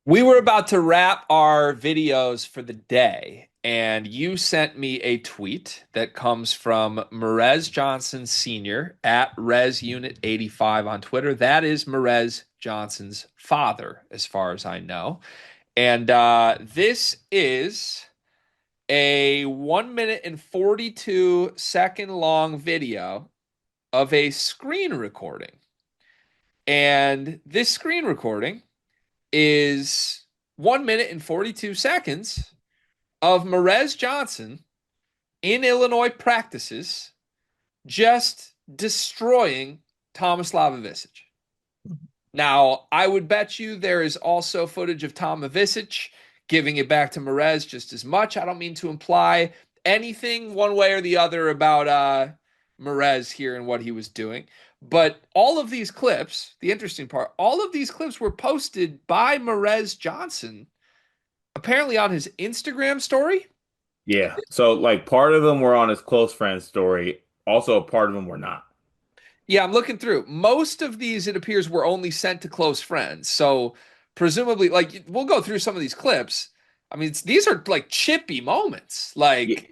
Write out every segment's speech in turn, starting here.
We were about to wrap our videos for the day, and you sent me a tweet that comes from Morez Johnson Sr. at Res Unit 85 on Twitter. That is Morez Johnson's father, as far as I know. And this is a 1 minute and 42-second long video of a screen recording. And this screen recording is 1 minute and 42 seconds of Morez Johnson in Illinois practices just destroying Tomislav Ivisic. Now, I would bet you there is also footage of Tom Ivisic giving it back to Morez just as much. I don't mean to imply anything one way or the other about Morez here and what he was doing. But all of these clips, the interesting part, all of these clips were posted by Morez Johnson, apparently on his Instagram story. Yeah. So like part of them were on his close friend story. Also, part of them were not. Yeah, I'm looking through. Most of these, it appears, were only sent to close friends. So presumably, like, we'll go through some of these clips. I mean, these are like chippy moments. Yeah. Like,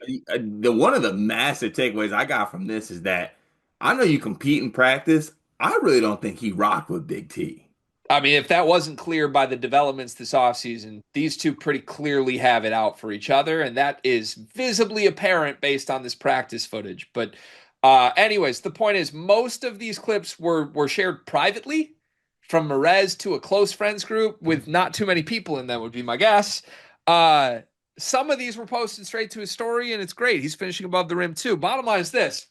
The one of the massive takeaways I got from this is that I know you compete in practice. I really don't think he rocked with Big T. I mean, if that wasn't clear by the developments this offseason, these two pretty clearly have it out for each other, and that is visibly apparent based on this practice footage. But anyways, the point is most of these clips were shared privately from Morez to a close friends group with not too many people in them, would be my guess. Uh, some of these were posted straight to his story, and it's great. He's finishing above the rim too. Bottom line is this: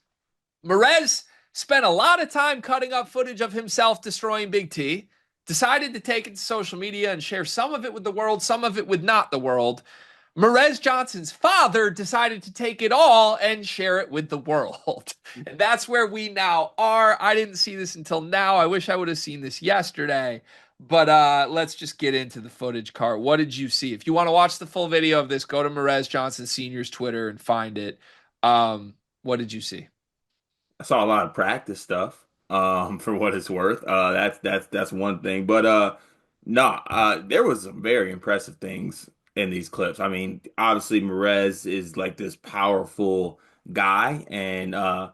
Morez spent a lot of time cutting up footage of himself destroying Big T, decided to take it to social media and share some of it with the world, some of it with not the world. Morez Johnson's father decided to take it all and share it with the world. And that's where we now are. I didn't see this until now. I wish I would have seen this yesterday. But let's just get into the footage, Cart. What did you see? If you want to watch the full video of this, go to Morez Johnson Sr.'s Twitter and find it. What did you see? I saw a lot of practice stuff, for what it's worth. That's one thing. But no, there was some very impressive things in these clips. I mean, obviously Morez is like this powerful guy, and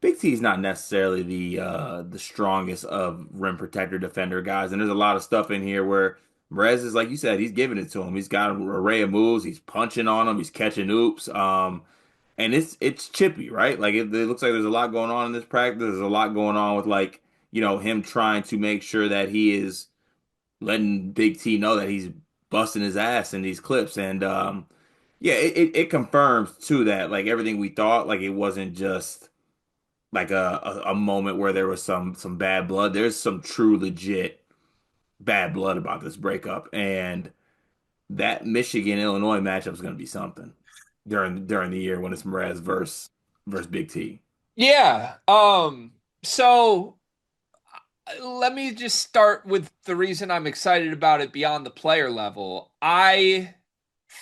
Big T is not necessarily the strongest of rim protector defender guys. And there's a lot of stuff in here where Morez is, like you said, he's giving it to him. He's got an array of moves. He's punching on him. He's catching oops. And it's chippy, right? Like it looks like there's a lot going on in this practice. There's a lot going on with, like, him trying to make sure that he is letting Big T know that he's busting his ass in these clips. And yeah, it confirms too that, like, everything we thought, like, it wasn't just like a moment where there was some bad blood. There's some true legit bad blood about this breakup. And that Michigan Illinois matchup is going to be something during the year when it's Mraz versus Big T. Yeah. So let me just start with the reason I'm excited about it beyond the player level. I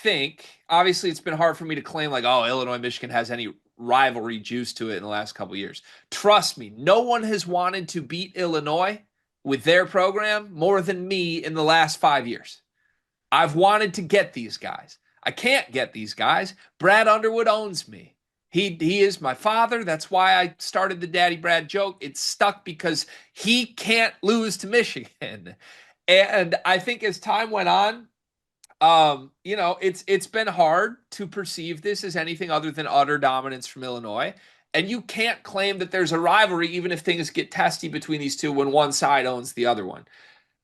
think obviously it's been hard for me to claim like, oh, Illinois Michigan has any rivalry juice to it in the last couple years. Trust me, no one has wanted to beat Illinois with their program more than me in the last 5 years. I've wanted to get these guys. I can't get these guys. Brad Underwood owns me. He is my father. That's why I started the Daddy Brad joke. It's stuck because he can't lose to Michigan. And I think as time went on, it's been hard to perceive this as anything other than utter dominance from Illinois. And you can't claim that there's a rivalry, even if things get testy between these two when one side owns the other one.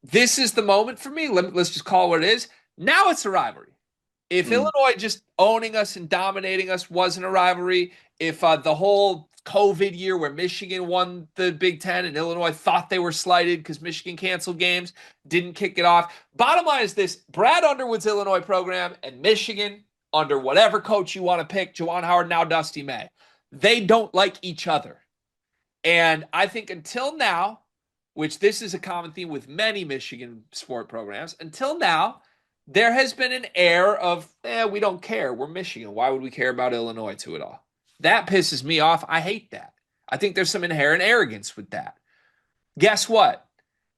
This is the moment for me. Let's just call it what it is. Now it's a rivalry. If Mm. Illinois just owning us and dominating us wasn't a rivalry, if the whole COVID year where Michigan won the Big Ten and Illinois thought they were slighted because Michigan canceled games, didn't kick it off. Bottom line is this: Brad Underwood's Illinois program and Michigan, under whatever coach you want to pick, Juwan Howard, now Dusty May, they don't like each other. And I think until now, which this is a common theme with many Michigan sport programs, until now, there has been an air of, we don't care. We're Michigan. Why would we care about Illinois to it all? That pisses me off. I hate that. I think there's some inherent arrogance with that. Guess what?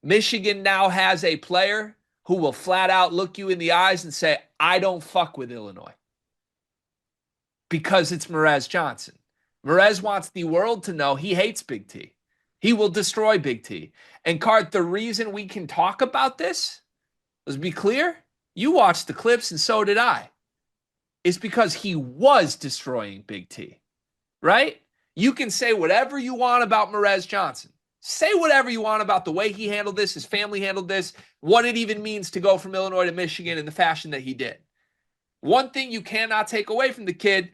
Michigan now has a player who will flat out look you in the eyes and say, I don't fuck with Illinois because it's Morez Johnson. Morez wants the world to know he hates Big T. He will destroy Big T. And Cart, the reason we can talk about this, let's be clear, you watched the clips and so did I, is because he was destroying Big T, right? You can say whatever you want about Morez Johnson. Say whatever you want about the way he handled this, his family handled this, what it even means to go from Illinois to Michigan in the fashion that he did. One thing you cannot take away from the kid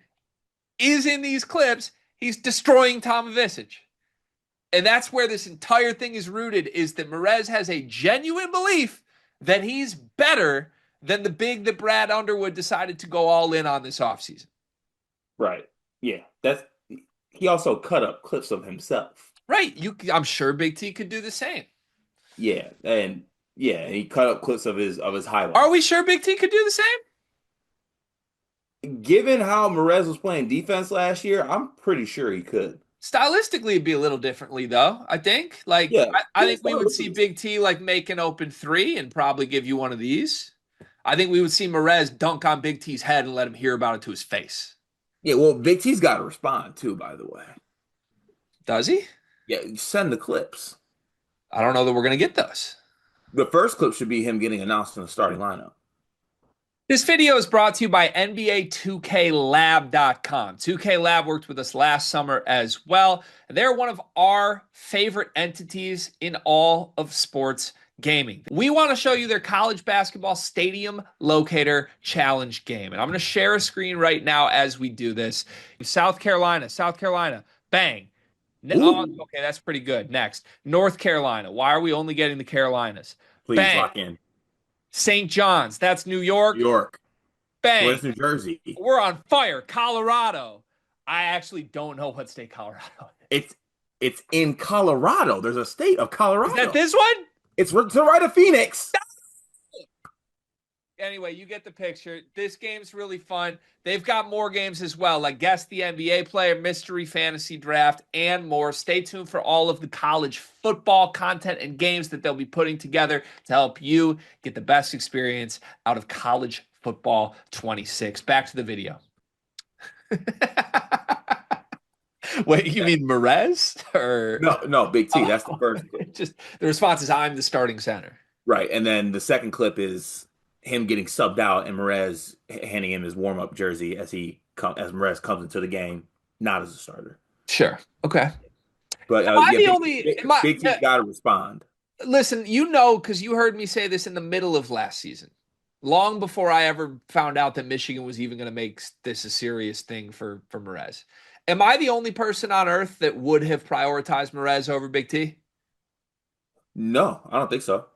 is in these clips, he's destroying Tom Ivisic. And that's where this entire thing is rooted, is that Morez has a genuine belief that he's better than the big that Brad Underwood decided to go all in on this offseason. Right. Yeah. He also cut up clips of himself. Right. I'm sure Big T could do the same. Yeah. And yeah, he cut up clips of his highlights. Are we sure Big T could do the same? Given how Morez was playing defense last year, I'm pretty sure he could. Stylistically, it'd be a little differently, though, I think. Like, Yeah, I think we would see Big T, like, make an open three and probably give you one of these. I think we would see Morez dunk on Big T's head and let him hear about it to his face. Yeah, well, Big T's got to respond, too, by the way. Does he? Yeah, send the clips. I don't know that we're going to get those. The first clip should be him getting announced in the starting lineup. This video is brought to you by NBA 2KLab.com. 2K Lab worked with us last summer as well. They're one of our favorite entities in all of sports gaming. We want to show you their college basketball stadium locator challenge game. And I'm going to share a screen right now as we do this. South Carolina, bang. Oh, okay, that's pretty good. Next, North Carolina. Why are we only getting the Carolinas? Please bang. lock in. St. John's, that's New York. New York. Bang. Where's New Jersey? We're on fire. Colorado. I actually don't know what state Colorado is. It's in Colorado. There's a state of Colorado. Is that this one? It's to the right of Phoenix. Anyway, you get the picture. This game's really fun. They've got more games as well, like Guess the NBA Player, Mystery Fantasy Draft, and more. Stay tuned for all of the college football content and games that they'll be putting together to help you get the best experience out of college football 26. Back to the video. Wait, you mean Morez? Or No, Big T. That's the first clip. Just the response is, I'm the starting center. Right, and then the second clip is him getting subbed out and Morez handing him his warm-up jersey as Morez comes into the game, not as a starter. Sure. Okay. But Big T's got to respond. Listen, because you heard me say this in the middle of last season, long before I ever found out that Michigan was even going to make this a serious thing for Morez. Am I the only person on earth that would have prioritized Morez over Big T? No, I don't think so.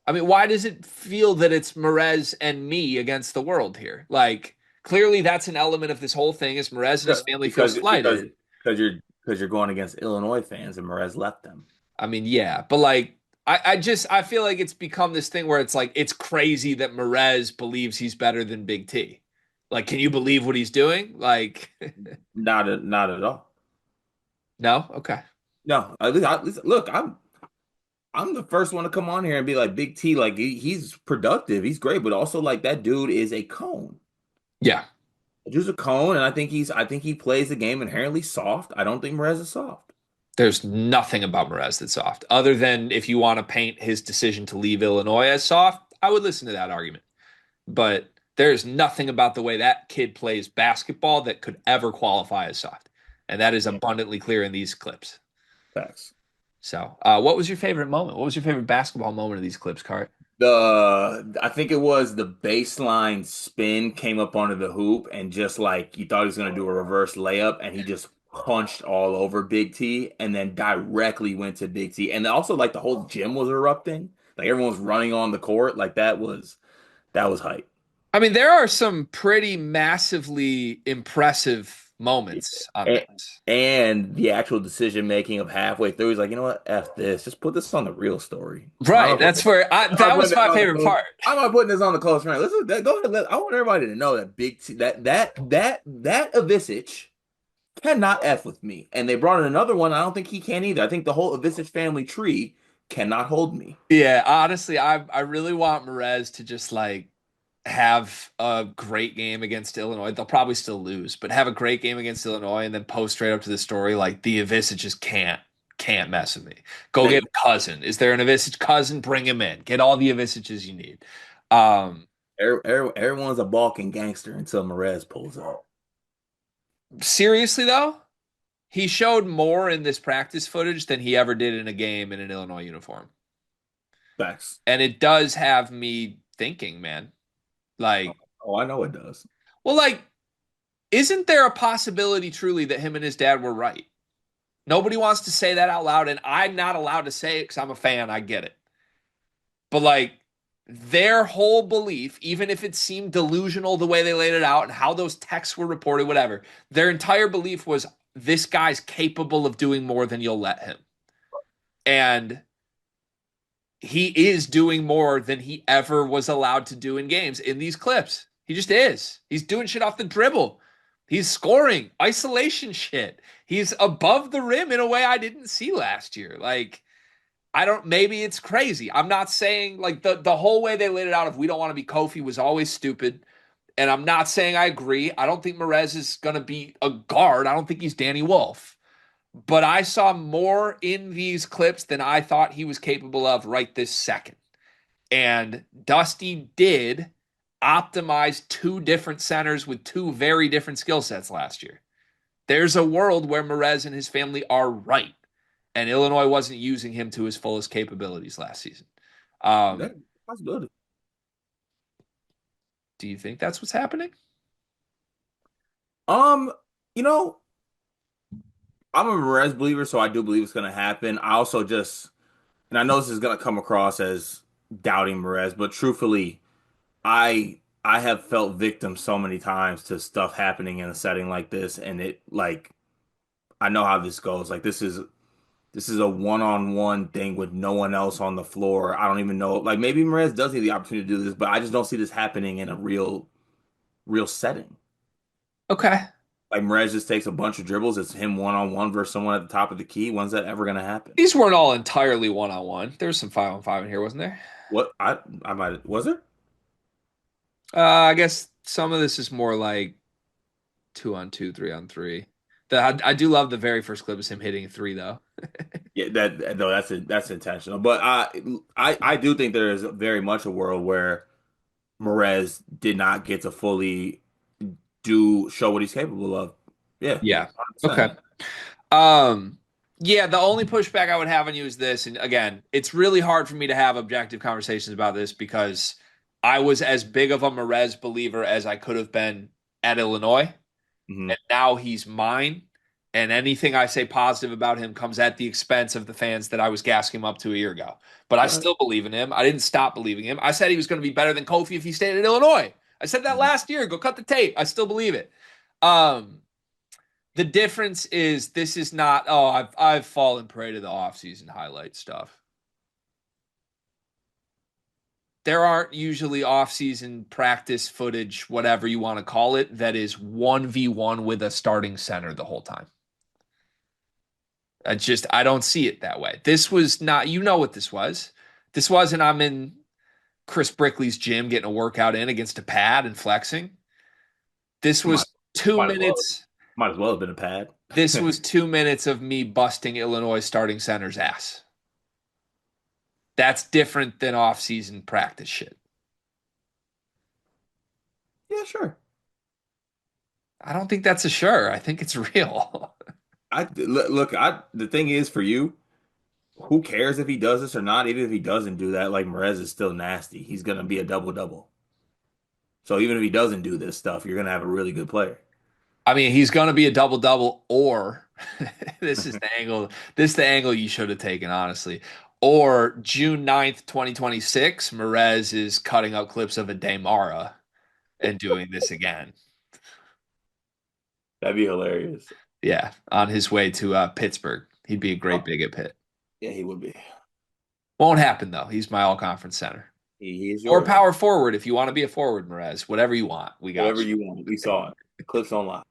I mean, why does it feel that it's Morez and me against the world here? Like, clearly that's an element of this whole thing is Morez and his family feel slighted. Because you're going against Illinois fans and Morez left them. I mean, yeah, but like, I feel like it's become this thing where it's like, it's crazy that Morez believes he's better than Big T. Like, can you believe what he's doing? Like, not at all. No? Okay. No, look, I'm the first one to come on here and be like, Big T, like he's productive, he's great, but also like that dude is a cone. Yeah, dude's a cone, and I think he plays the game inherently soft. I don't think Morez is soft. There's nothing about Morez that's soft, other than if you want to paint his decision to leave Illinois as soft, I would listen to that argument. But there's nothing about the way that kid plays basketball that could ever qualify as soft, and that is abundantly clear in these clips. Facts. So, what was your favorite moment? What was your favorite basketball moment of these clips, Cart? I think it was the baseline spin came up onto the hoop, and just like you thought he was going to do a reverse layup, and he just punched all over Big T, and then directly went to Big T. And also, like the whole gym was erupting, like everyone was running on the court, like that was hype. I mean, there are some pretty massively impressive moments on this. And the actual decision making of halfway through, he's like, you know what, F this, just put this on the real story. Right. That's where that was my favorite part. I'm not putting this on the close friend. Listen, go ahead. I want everybody to know that Big T, that Ivisic cannot F with me. And they brought in another one. I don't think he can either. I think the whole Ivisic family tree cannot hold me. Yeah, honestly, I really want Morez to just like have a great game against Illinois. They'll probably still lose, but have a great game against Illinois and then post straight up to the story like the Ivisic just can't mess with me. Go get They a cousin. Is there an Ivisic cousin? Bring him in. Get all the Ivisics you need. Um, everyone's a balking gangster until Morez pulls up. Seriously though, he showed more in this practice footage than he ever did in a game in an Illinois uniform. Facts. And it does have me thinking, man. Oh, Like, oh, I know it does. well, like, isn't there a possibility truly that him and his dad were right? Nobody wants to say that out loud, and I'm not allowed to say it because I'm a fan. I get it. But like their whole belief, even if it seemed delusional the way they laid it out and how those texts were reported, whatever, their entire belief was this guy's capable of doing more than you'll let him. And he is doing more than he ever was allowed to do in games in these clips. He just is. He's doing shit off the dribble. He's scoring isolation shit. He's above the rim in a way I didn't see last year. Like, I don't, maybe it's crazy. I'm not saying like the whole way they laid it out of we don't want to be Kofi was always stupid. And I'm not saying I agree. I don't think Morez is going to be a guard. I don't think he's Danny Wolf. But I saw more in these clips than I thought he was capable of right this second. And Dusty did optimize two different centers with two very different skill sets last year. There's a world where Morez and his family are right, and Illinois wasn't using him to his fullest capabilities last season. That's a possibility. Do you think that's what's happening? Um, you know, I'm a Morez believer, so I do believe it's gonna happen. I also just, and I know this is gonna come across as doubting Morez, but truthfully, I have felt victim so many times to stuff happening in a setting like this, and it like I know how this goes. Like this is a one-on-one thing with no one else on the floor. I don't even know. Like maybe Morez does need the opportunity to do this, but I just don't see this happening in a real setting. Okay. Like Morez just takes a bunch of dribbles. It's him one-on-one versus someone at the top of the key. When's that ever gonna happen? These weren't all entirely one on one. There's some 5-on-5 in here, wasn't there? What I might was there? I guess some of this is more like 2-on-2, 3-on-3. I do love the very first clip is him hitting a three, though. Yeah, that no, that's intentional. But I do think there is very much a world where Morez did not get to fully do show what he's capable of. Yeah, Yeah. Okay. 100%. Um, yeah, the only pushback I would have on you is this, and again, it's really hard for me to have objective conversations about this because I was as big of a Morez believer as I could have been at Illinois, Hmm. and now he's mine. And anything I say positive about him comes at the expense of the fans that I was gassing him up to a year ago. But I Right. still believe in him. I didn't stop believing him. I said he was going to be better than Kofi if he stayed at Illinois. I said that Mhm. last year. Go cut the tape. I still believe it. Um, the difference is this is not, oh, I've fallen prey to the offseason highlight stuff. There aren't usually offseason practice footage, whatever you want to call it, that is 1v1 with a starting center the whole time. I don't see it that way. This was not, you know what this was. This wasn't I'm in Chris Brickley's gym getting a workout in against a pad and flexing. This Might was two might as well minutes. might as well have been a pad. This was 2 minutes of me busting Illinois starting center's ass. That's different than off-season practice shit. Yeah, sure. I don't think that's a sure. I think it's real. Look. I the thing is for you, who cares if he does this or not? Even if he doesn't do that, like Morez is still nasty. He's gonna be a double double. So even if he doesn't do this stuff, you're gonna have a really good player. I mean, he's going to be a double double, or this is the angle. This is the angle you should have taken, honestly. Or June 9th, 2026, Morez is cutting up clips of a Daymara and doing this again. That'd be hilarious. Yeah, on his way to Pittsburgh. He'd be a great Oh, big at Pitt. yeah, he would be. Won't happen though. He's my all conference center. He is Or yours. power forward if you want to be a forward, Morez. Whatever you want. We got Whatever you. you want. We saw it. Clips online.